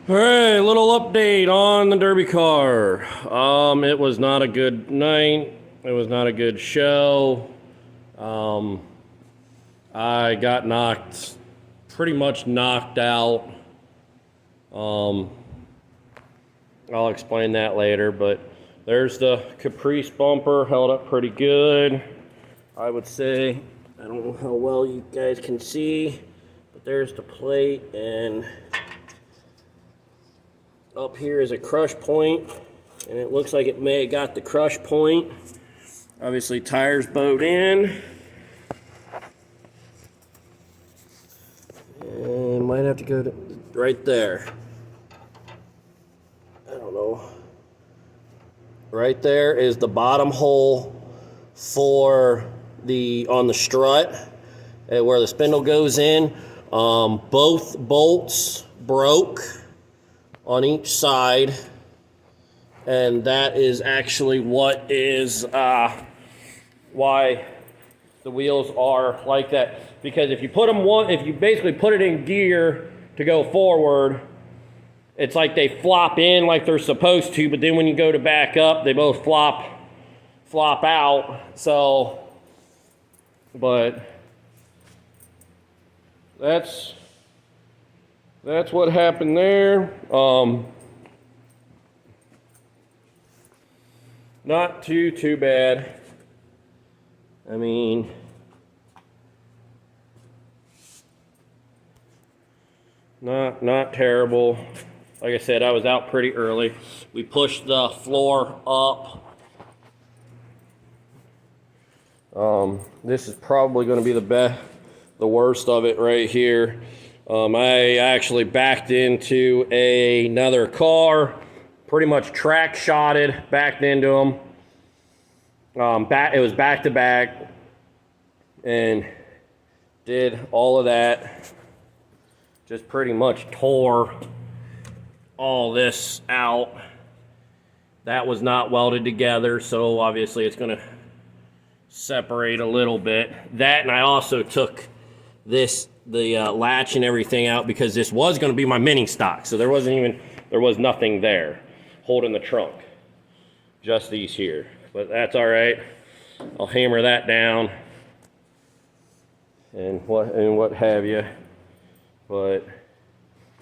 All right, little update on the Derby car. It was not a good night. It was not a good show. I got pretty much knocked out. I'll explain that later, but there's the Caprice bumper, held up pretty good. I would say, I don't know how well you guys can see, but there's the plate, and up here is a crush point, and it looks like it may have got the crush point. Obviously, tires bowed in. And might have to go to right there. I don't know. Right there is the bottom hole for on the strut, where the spindle goes in. Both bolts broke on each side, and that is actually what is why the wheels are like that. Because if you basically put it in gear to go forward, it's like they flop in like they're supposed to, but then when you go to back up, they both flop out. So, but that's what happened there. Not too bad. I mean, not terrible. Like I said, I was out pretty early. We pushed the floor up. This is probably going to be the worst of it right here. I actually backed into another car, pretty much track shotted, backed into them. It was back to back, and did all of that. Just pretty much tore all this out. That was not welded together, so obviously it's going to separate a little bit. That, and I also took the latch and everything out because this was going to be my mini stock, so there was nothing there holding the trunk, just these here. But that's all right. I'll hammer that down and what have you. But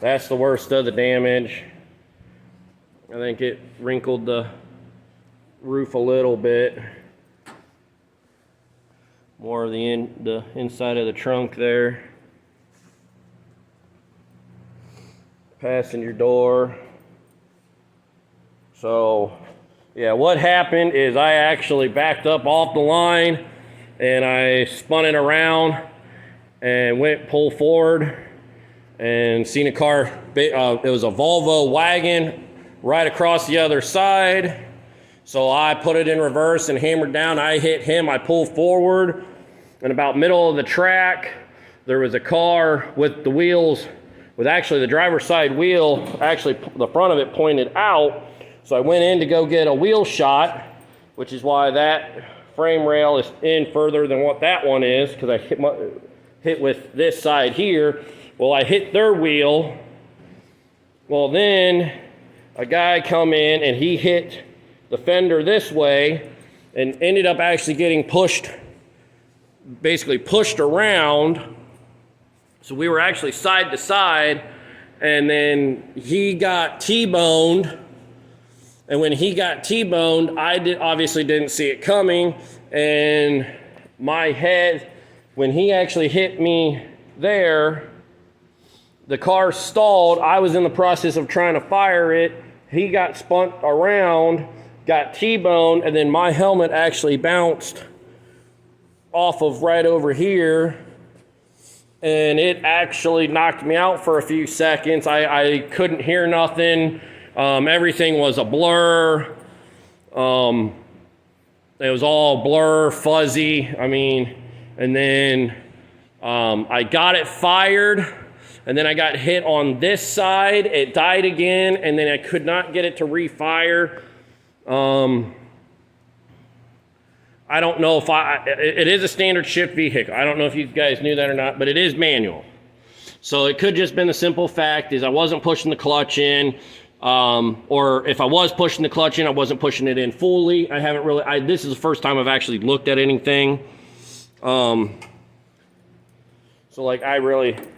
that's the worst of the damage. I think it wrinkled the roof a little bit. More of the inside of the trunk there. Passenger door. So, yeah, what happened is I actually backed up off the line and I spun it around and went pull forward and seen a car. It was a Volvo wagon right across the other side. So I put it in reverse and hammered down. I hit him, I pulled forward, and about middle of the track, there was a car with the wheels, with actually the driver's side wheel, actually the front of it pointed out. So I went in to go get a wheel shot, which is why that frame rail is in further than what that one is, because I hit with this side here. Well, I hit their wheel. Well, then a guy come in and he hit the fender this way and ended up actually getting basically pushed around. So we were actually side to side, and then he got T-boned. And when he got T-boned, obviously didn't see it coming, and my head, when he actually hit me there, the car stalled. I was in the process of trying to fire it. He got spun around, got T-boned, and then my helmet actually bounced off of right over here, and it actually knocked me out for a few seconds. I couldn't hear nothing. Everything was a blur. It was all blur, fuzzy. I mean, and then I got it fired, and then I got hit on this side. It died again, and then I could not get it to refire. I don't know if it is a standard shift vehicle. I don't know if you guys knew that or not, but it is manual. So it could just been the simple fact is I wasn't pushing the clutch in, or if I was pushing the clutch in, I wasn't pushing it in fully. I haven't really, this is the first time I've actually looked at anything. So like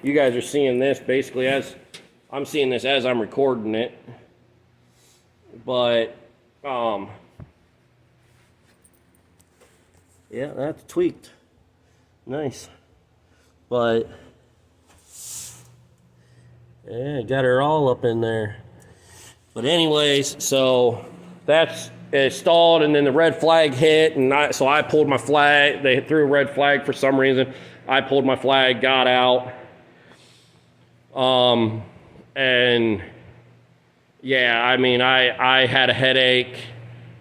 you guys are seeing this basically as, I'm seeing this as I'm recording it. But, yeah, that's tweaked. Nice. But, yeah, got her all up in there. But anyways, so that's installed, and then the red flag hit, and so I pulled my flag. They threw a red flag for some reason. I pulled my flag, got out. And yeah, I mean, I had a headache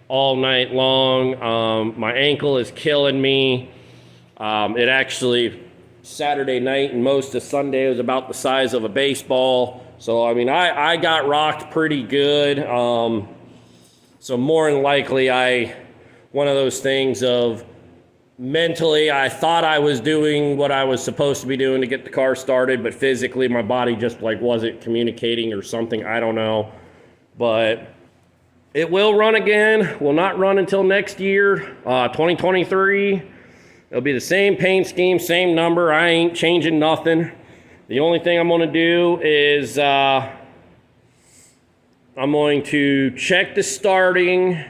all night long. My ankle is killing me. It actually, Saturday night and most of Sunday was about the size of a baseball. So, I mean, I got rocked pretty good. So more than likely, one of those things of mentally, I thought I was doing what I was supposed to be doing to get the car started, but physically my body just like wasn't communicating or something. I don't know. But it will run again. Will not run until next year, 2023. It'll be the same paint scheme, same number. I ain't changing nothing. The only thing I'm going to do is I'm going to check the starting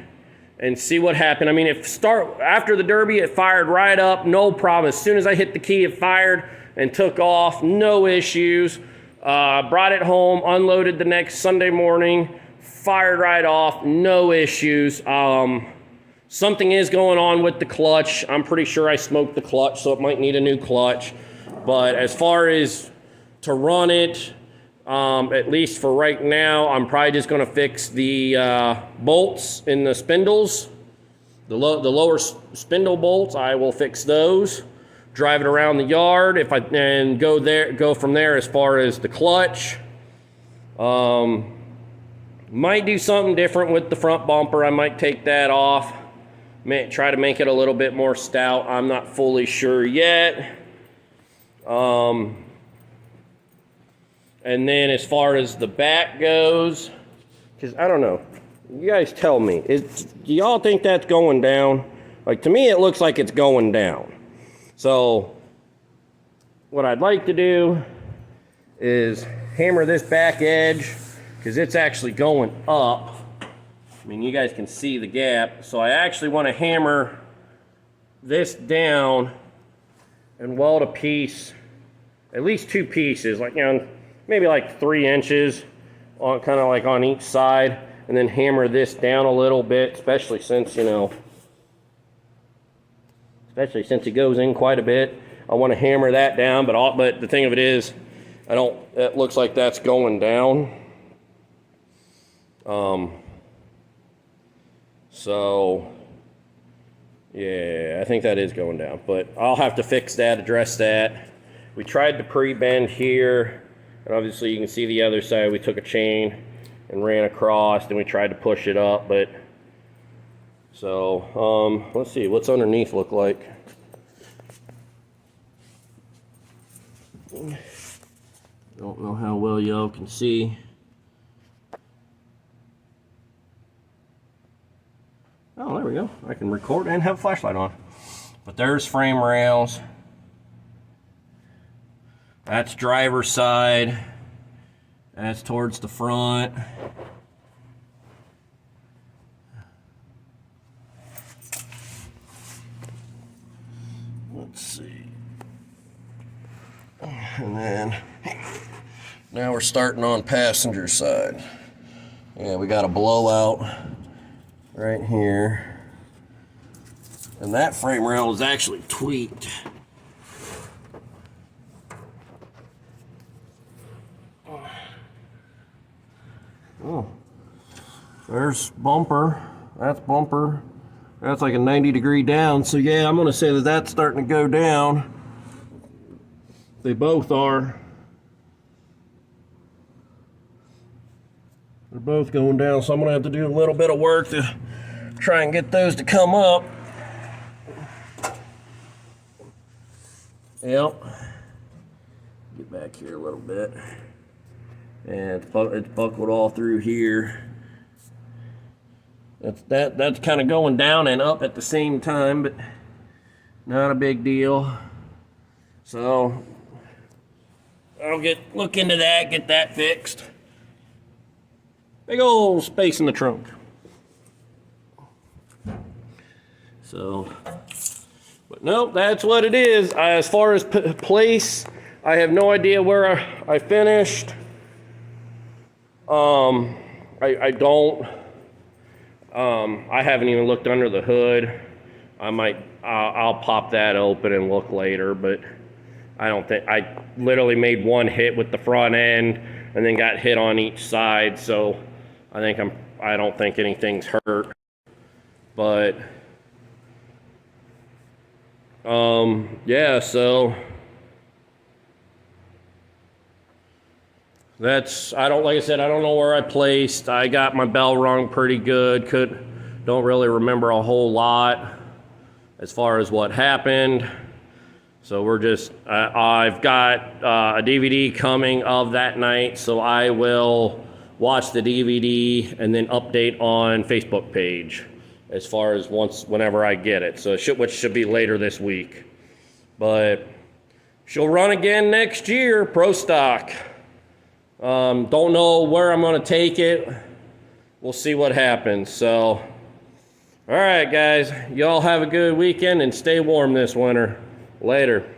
and see what happened. I mean, after the Derby, it fired right up, no problem. As soon as I hit the key, it fired and took off, no issues. Brought it home, unloaded the next Sunday morning, fired right off, no issues. Something is going on with the clutch. I'm pretty sure I smoked the clutch, so it might need a new clutch. But as far as to run it, at least for right now, I'm probably just going to fix the bolts in the spindles. The lower spindle bolts, I will fix those. Drive it around the yard and go from there as far as the clutch. Might do something different with the front bumper. I might take that off. Try to make it a little bit more stout. I'm not fully sure yet. And then as far as the back goes, because I don't know, you guys tell me, do y'all think that's going down? Like, to me, it looks like it's going down. So what I'd like to do is hammer this back edge, because it's actually going up. I mean, you guys can see the gap. So I actually want to hammer this down and weld a piece, at least two pieces, like, you know, maybe like 3 inches on kind of like on each side, and then hammer this down a little bit, especially since, you know, it goes in quite a bit. I want to hammer that down, but the thing of it is, it looks like that's going down. So yeah, I think that is going down, but I'll have to fix that, address that. We tried to pre-bend here, and obviously you can see the other side. We took a chain and ran across, and we tried to push it up, but so let's see what's underneath look like. Don't know how well y'all can see. Oh, there we go. I can record and have a flashlight on. But there's frame rails. That's driver's side. That's towards the front. Let's see. And then now we're starting on passenger side. Yeah, we got a blowout right here. And that frame rail is actually tweaked. Oh, there's bumper. That's bumper. That's like a 90-degree down. So yeah, I'm gonna say that that's starting to go down. They both are. They're both going down, so I'm gonna have to do a little bit of work to try and get those to come up. Yep. Get back here a little bit. And it's buckled all through here. That's kind of going down and up at the same time, but not a big deal. So I'll look into that, get that fixed. Big old space in the trunk. So, but nope, that's what it is. As far as place, I have no idea where I finished. I don't. I haven't even looked under the hood. I'll pop that open and look later, but I don't think, I literally made one hit with the front end and then got hit on each side, so I don't think anything's hurt. But yeah, so that's, like I said, I don't know where I placed. I got my bell rung pretty good. Don't really remember a whole lot as far as what happened. So we're just, I've got a DVD coming of that night, so I will watch the DVD and then update on Facebook page as far as whenever I get it. So which should be later this week. But she'll run again next year, prostock. Don't know where I'm going to take it. We'll see what happens. So, all right, guys. Y'all have a good weekend and stay warm this winter. Later.